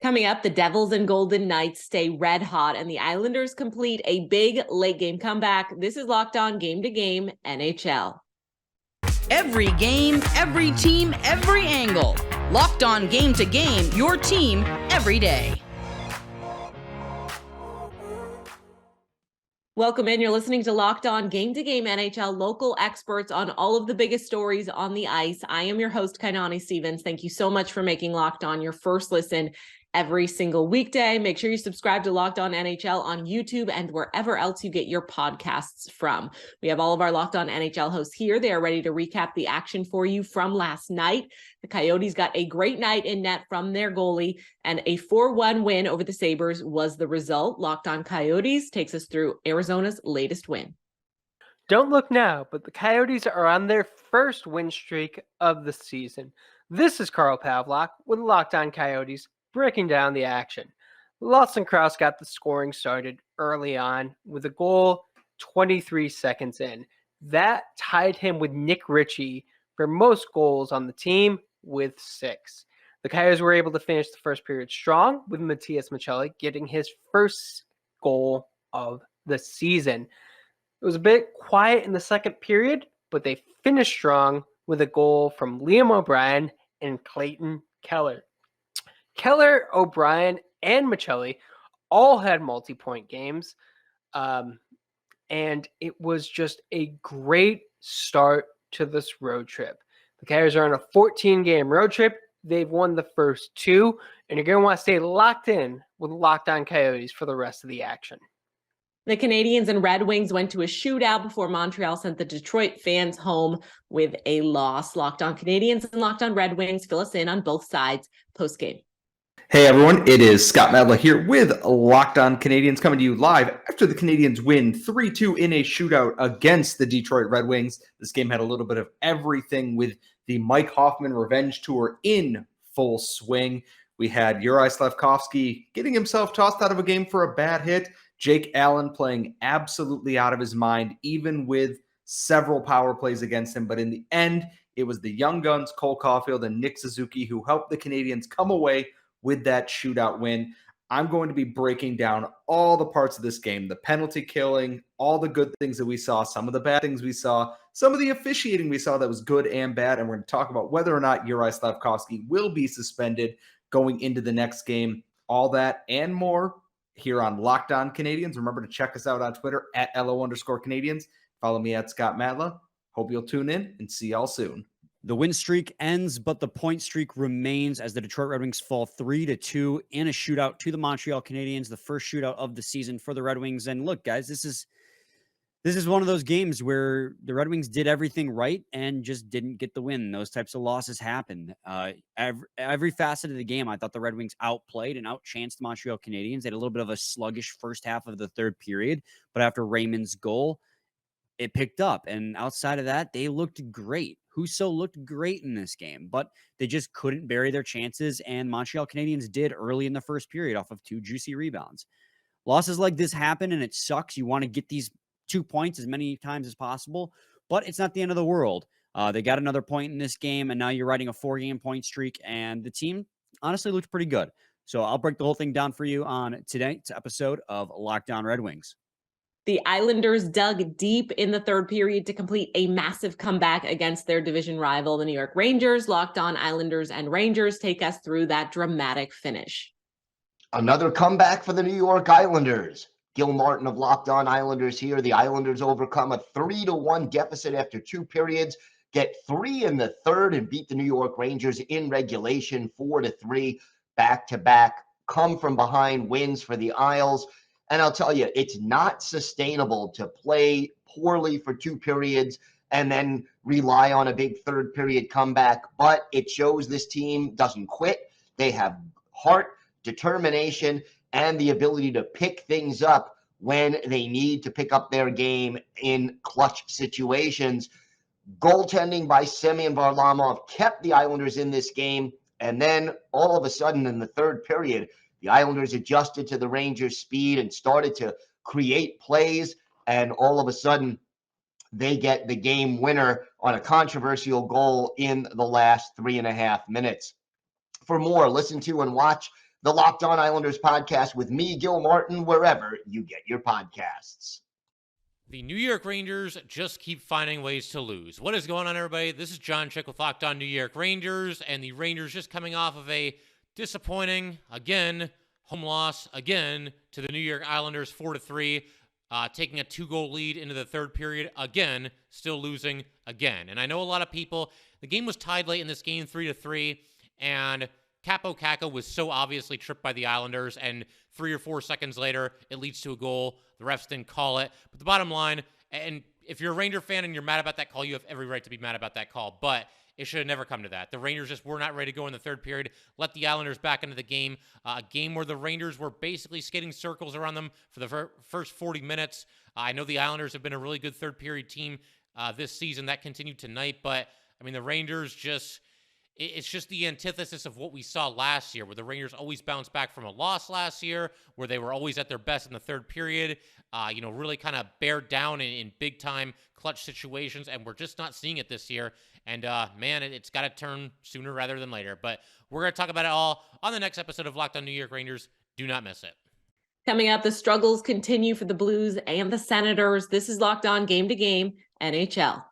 Coming up, the Devils and Golden Knights stay red hot, and the Islanders complete a big late game comeback. This is Locked On Game to Game NHL. Every game, every team, every angle. Locked On Game to Game, your team every day. Welcome in. You're listening to Locked On Game to Game NHL, local experts on all of the biggest stories on the ice. I am your host, Kainani Stevens. Thank you so much for making Locked On your first listen every single weekday. Make sure you subscribe to Locked On NHL on YouTube and wherever else you get your podcasts from. We have all of our Locked On NHL hosts here. They are ready to recap the action for you from last night. The Coyotes got a great night in net from their goalie, and a 4-1 win over the Sabres was the result. Locked On Coyotes takes us through Arizona's latest win. Don't look now, but the Coyotes are on their first win streak of the season. This is Carl Pavlock with Locked On Coyotes, breaking down the action. Lawson Crouse got the scoring started early on with a goal 23 seconds in. That tied him with Nick Ritchie for most goals on the team with 6. The Coyotes were able to finish the first period strong with Matias Maccelli getting his first goal of the season. It was a bit quiet in the second period, but they finished strong with a goal from Liam O'Brien and Clayton Keller. Keller, O'Brien, and Maccelli all had multi-point games, and it was just a great start to this road trip. The Coyotes are on a 14-game road trip. They've won the first 2, and you're going to want to stay locked in with Locked On Coyotes for the rest of the action. The Canadiens and Red Wings went to a shootout before Montreal sent the Detroit fans home with a loss. Locked On Canadiens and Locked On Red Wings fill us in on both sides post-game. Hey everyone, it is Scott Madla here with Locked On Canadiens, coming to you live after the Canadiens win 3-2 in a shootout against the Detroit Red Wings. This game had a little bit of everything with the Mike Hoffman revenge tour in full swing. We had Uri Slafkovsky getting himself tossed out of a game for a bad hit. Jake Allen playing absolutely out of his mind, even with several power plays against him. But in the end, it was the young guns, Cole Caulfield and Nick Suzuki, who helped the Canadiens come away with that shootout win. I'm going to be breaking down all the parts of this game, the penalty killing, all the good things that we saw, some of the bad things we saw, some of the officiating we saw that was good and bad, and we're going to talk about whether or not Uri Slafkovsky will be suspended going into the next game. All that and more here on Locked On Canadiens. Remember to check us out on Twitter at @LO_Canadiens. Follow me at Scott Matla. Hope you'll tune in and see y'all soon. The win streak ends, but the point streak remains as the Detroit Red Wings fall 3-2 in a shootout to the Montreal Canadiens, the first shootout of the season for the Red Wings. And look, guys, this is one of those games where the Red Wings did everything right and just didn't get the win. Those types of losses happen. Every facet of the game, I thought the Red Wings outplayed and outchanced the Montreal Canadiens. They had a little bit of a sluggish first half of the third period, but after Raymond's goal, it picked up. And outside of that, they looked great. Husso looked great in this game, but they just couldn't bury their chances, and Montreal Canadiens did early in the first period off of 2 juicy rebounds. Losses like this happen, and it sucks. You want to get these 2 points as many times as possible, but it's not the end of the world. They got another point in this game, and now you're riding a 4-game point streak, and the team honestly looked pretty good. So I'll break the whole thing down for you on tonight's episode of Locked On Red Wings. The Islanders dug deep in the third period to complete a massive comeback against their division rival, the New York Rangers. Locked On Islanders and Rangers take us through that dramatic finish. Another comeback for the New York Islanders. Gil Martin of Locked On Islanders here. The Islanders overcome a 3-1 deficit after 2 periods, get 3 in the third, and beat the New York Rangers in regulation 4-3 back-to-back. Come from behind wins for the Isles. And I'll tell you, it's not sustainable to play poorly for 2 periods and then rely on a big third period comeback. But it shows this team doesn't quit. They have heart, determination, and the ability to pick things up when they need to pick up their game in clutch situations. Goaltending by Semyon Varlamov kept the Islanders in this game. And then all of a sudden in the third period, the Islanders adjusted to the Rangers' speed and started to create plays, and all of a sudden, they get the game winner on a controversial goal in the last 3.5 minutes. For more, listen to and watch the Locked On Islanders podcast with me, Gil Martin, wherever you get your podcasts. The New York Rangers just keep finding ways to lose. What is going on, everybody? This is John Chick with Locked On New York Rangers, and the Rangers just coming off of a disappointing, again, home loss, again, to the New York Islanders 4-3, taking a 2-goal lead into the third period, again, still losing again. And I know a lot of people, the game was tied late in this game, 3-3, and Capo Caco was so obviously tripped by the Islanders, and 3 or 4 seconds later, it leads to a goal. The refs didn't call it. But the bottom line, and if you're a Ranger fan and you're mad about that call, you have every right to be mad about that call. But it should have never come to that. The Rangers just were not ready to go in the third period, let the Islanders back into the game. A game where the Rangers were basically skating circles around them for the first 40 minutes. I know the Islanders have been a really good third period team this season. That continued tonight. But, I mean, the Rangers just... It's just the antithesis of what we saw last year, where the Rangers always bounced back from a loss last year, where they were always at their best in the third period, really kind of bared down in big-time clutch situations, and we're just not seeing it this year. And, man, it's got to turn sooner rather than later. But we're going to talk about it all on the next episode of Locked On New York Rangers. Do not miss it. Coming up, the struggles continue for the Blues and the Senators. This is Locked On Game to Game NHL.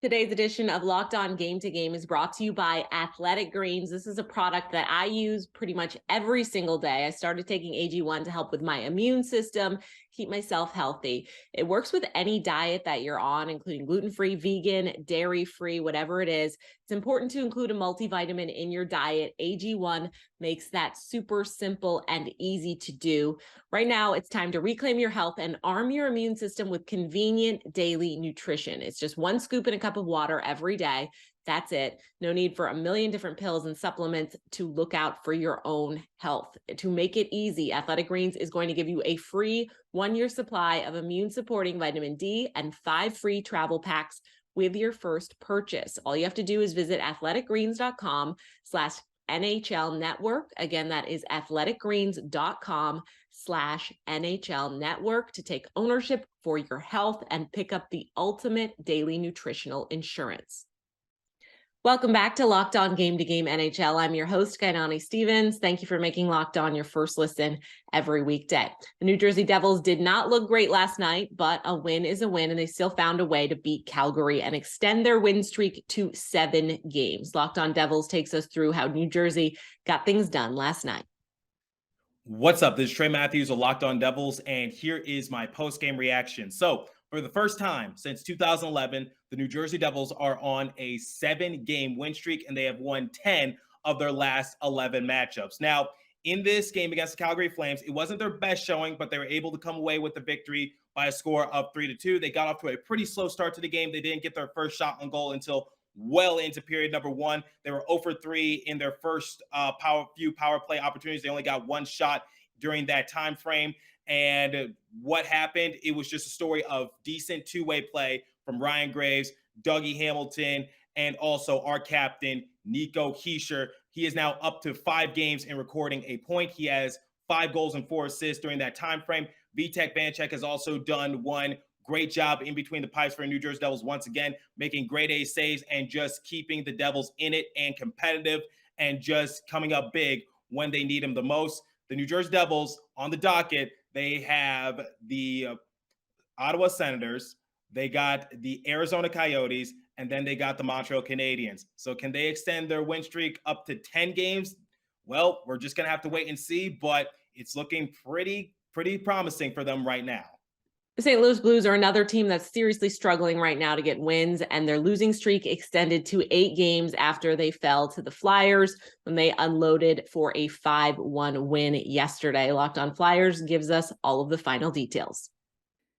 Today's edition of Locked On Game to Game is brought to you by Athletic Greens. This is a product that I use pretty much every single day. I started taking AG1 to help with my immune system, keep myself healthy. It works with any diet that you're on, including gluten-free, vegan, dairy-free, whatever it is. It's important to include a multivitamin in your diet. AG1 makes that super simple and easy to do. Right now, it's time to reclaim your health and arm your immune system with convenient daily nutrition. It's just 1 scoop in a cup of water every day. That's it. No need for a million different pills and supplements to look out for your own health. To make it easy, Athletic Greens is going to give you a free 1-year supply of immune-supporting vitamin D and 5 free travel packs with your first purchase. All you have to do is visit athleticgreens.com/NHL Network. Again, that is athleticgreens.com/NHL Network to take ownership for your health and pick up the ultimate daily nutritional insurance. Welcome back to Locked On Game to Game NHL. I'm your host, Kainani Stevens. Thank you for making Locked On your first listen every weekday. The New Jersey Devils did not look great last night, but a win is a win, and they still found a way to beat Calgary and extend their win streak to 7 games. Locked On Devils takes us through how New Jersey got things done last night. What's up? This is Trey Matthews of Locked On Devils, and here is my post-game reaction. So, for the first time since 2011, the New Jersey Devils are on a 7-game win streak, and they have won 10 of their last 11 matchups. Now, in this game against the Calgary Flames, it wasn't their best showing, but they were able to come away with the victory by a score of 3-2. They got off to a pretty slow start to the game. They didn't get their first shot on goal until well into period number 1. They were 0 for 3 in their first few power play opportunities. They only got 1 shot during that time frame. And what happened? It was just a story of decent two-way play from Ryan Graves, Dougie Hamilton, and also our captain, Nico Hischier. He is now up to 5 games in recording a point. He has 5 goals and 4 assists during that time frame. Vitek Vanecek has also done one great job in between the pipes for the New Jersey Devils once again, making grade A saves and just keeping the Devils in it and competitive and just coming up big when they need them the most. The New Jersey Devils on the docket, they have the Ottawa Senators, they got the Arizona Coyotes, and then they got the Montreal Canadiens. So can they extend their win streak up to 10 games? Well, we're just going to have to wait and see, but it's looking pretty promising for them right now. The St. Louis Blues are another team that's seriously struggling right now to get wins, and their losing streak extended to 8 games after they fell to the Flyers when they unloaded for a 5-1 win yesterday. Locked On Flyers gives us all of the final details.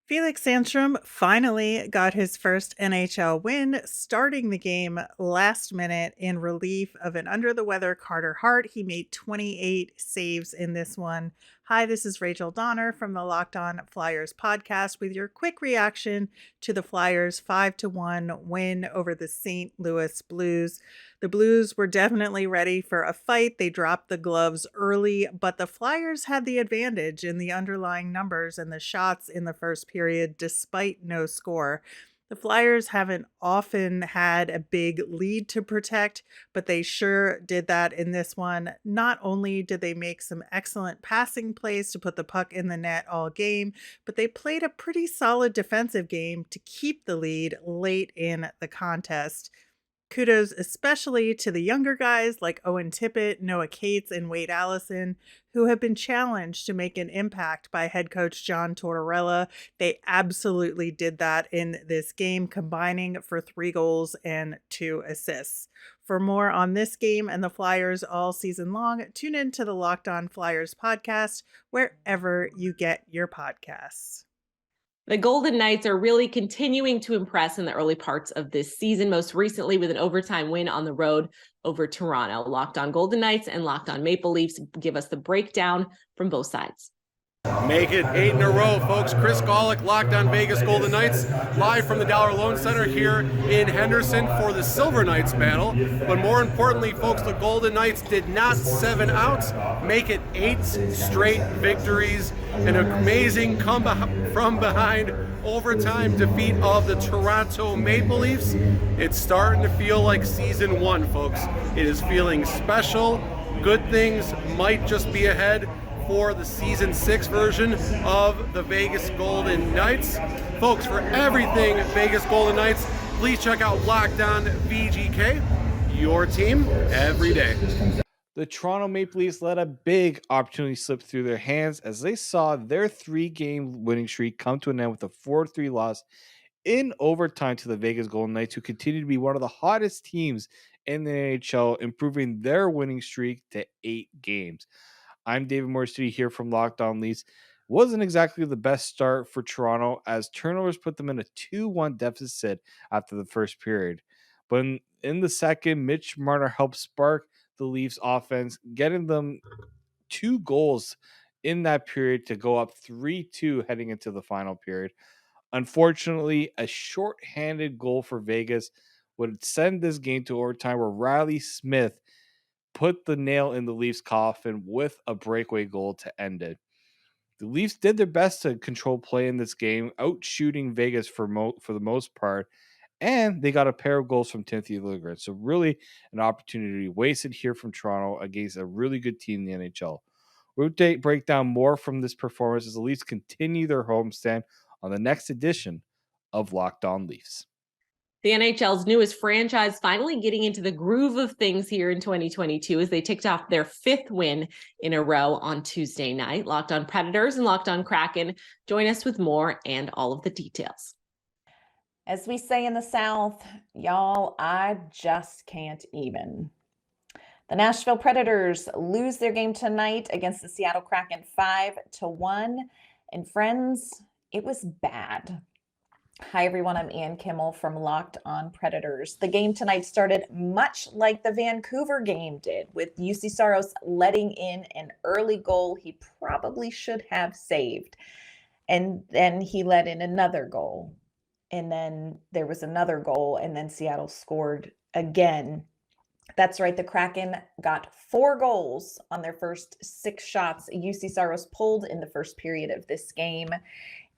Felix Sandstrom finally got his first NHL win, starting the game last minute in relief of an under-the-weather Carter Hart. He made 28 saves in this one. Hi, this is Rachel Donner from the Locked On Flyers podcast with your quick reaction to the Flyers' 5-1 win over the St. Louis Blues. The Blues were definitely ready for a fight. They dropped the gloves early, but the Flyers had the advantage in the underlying numbers and the shots in the first period, despite no score. The Flyers haven't often had a big lead to protect, but they sure did that in this one. Not only did they make some excellent passing plays to put the puck in the net all game, but they played a pretty solid defensive game to keep the lead late in the contest. Kudos especially to the younger guys like Owen Tippett, Noah Cates, and Wade Allison, who have been challenged to make an impact by head coach John Tortorella. They absolutely did that in this game, combining for 3 goals and 2 assists. For more on this game and the Flyers all season long, tune into the Locked On Flyers podcast wherever you get your podcasts. The Golden Knights are really continuing to impress in the early parts of this season, most recently with an overtime win on the road over Toronto. Locked On Golden Knights and Locked On Maple Leafs give us the breakdown from both sides. Make it 8 in a row, folks. Chris Golick, Locked On Vegas Golden Knights, live from the Dollar Loan Center here in Henderson for the Silver Knights battle. But more importantly, folks, the Golden Knights did not 7 out, make it 8 straight victories. An amazing come from behind overtime defeat of the Toronto Maple Leafs. It's starting to feel like season 1, folks. It is feeling special. Good things might just be ahead for the season 6 version of the Vegas Golden Knights. Folks, for everything Vegas Golden Knights, please check out Locked On VGK, your team every day. The Toronto Maple Leafs let a big opportunity slip through their hands as they saw their 3-game winning streak come to an end with a 4-3 loss in overtime to the Vegas Golden Knights, who continue to be one of the hottest teams in the NHL, improving their winning streak to 8 games. I'm David Morsteady here from Locked On Leafs. Wasn't exactly the best start for Toronto as turnovers put them in a 2-1 deficit after the first period. But in the second, Mitch Marner helped spark the Leafs offense, getting them 2 goals in that period to go up 3-2 heading into the final period. Unfortunately, a shorthanded goal for Vegas would send this game to overtime where Riley Smith put the nail in the Leafs' coffin with a breakaway goal to end it. The Leafs did their best to control play in this game, out-shooting Vegas for the most part, and they got a pair of goals from Timothy Liljegren. So really an opportunity wasted here from Toronto against a really good team in the NHL. We'll break down more from this performance as the Leafs continue their homestand on the next edition of Locked On Leafs. The NHL's newest franchise finally getting into the groove of things here in 2022 as they ticked off their 5th win in a row on Tuesday night. Locked On Predators and Locked On Kraken join us with more and all of the details. As we say in the South, y'all, I just can't even. The Nashville Predators lose their game tonight against the Seattle Kraken 5-1. And friends, it was bad. Hi, everyone. I'm Ann Kimmel from Locked On Predators. The game tonight started much like the Vancouver game did, with UC Saros letting in an early goal he probably should have saved. And then he let in another goal. And then there was another goal, and then Seattle scored again. That's right. The Kraken got 4 goals on their first 6 shots UC Saros pulled in the first period of this game.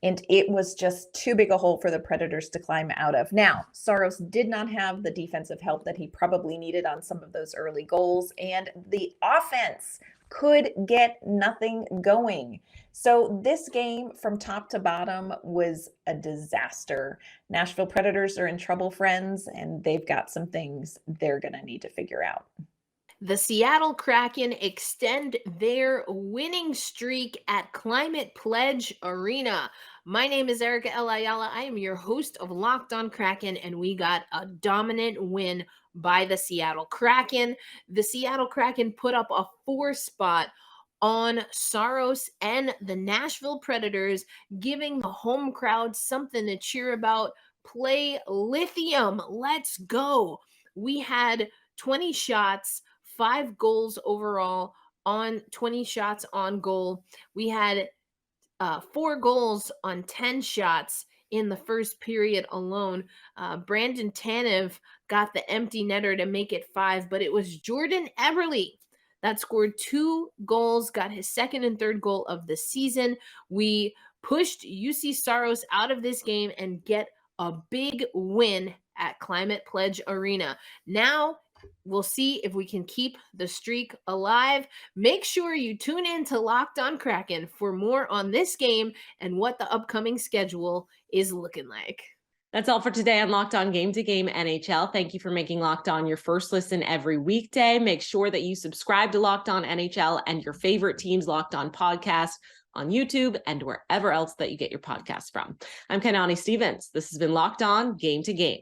And it was just too big a hole for the Predators to climb out of. Now, Saros did not have the defensive help that he probably needed on some of those early goals, and the offense could get nothing going. So this game from top to bottom was a disaster. Nashville Predators are in trouble, friends, and they've got some things they're going to need to figure out. The Seattle Kraken extend their winning streak at Climate Pledge Arena. My name is Erica El Ayala. I am your host of Locked On Kraken, and we got a dominant win by the Seattle Kraken. The Seattle Kraken put up a 4 spot on Saros and the Nashville Predators, giving the home crowd something to cheer about. Play lithium. Let's go. We had 20 shots, 5 goals overall on 20 shots on goal. We had 4 goals on 10 shots in the first period alone. Brandon Tanev got the empty netter to make it 5, but it was Jordan Eberle that scored 2 goals, got his second and third goal of the season. We pushed UC Saros out of this game and get a big win at Climate Pledge Arena. Now, we'll see if we can keep the streak alive. Make sure you tune in to Locked On Kraken for more on this game and what the upcoming schedule is looking like. That's all for today on Locked On Game to Game NHL. Thank you for making Locked On your first listen every weekday. Make sure that you subscribe to Locked On NHL and your favorite team's Locked On podcast on YouTube and wherever else that you get your podcasts from. I'm Kainani Stevens. This has been Locked On Game to Game.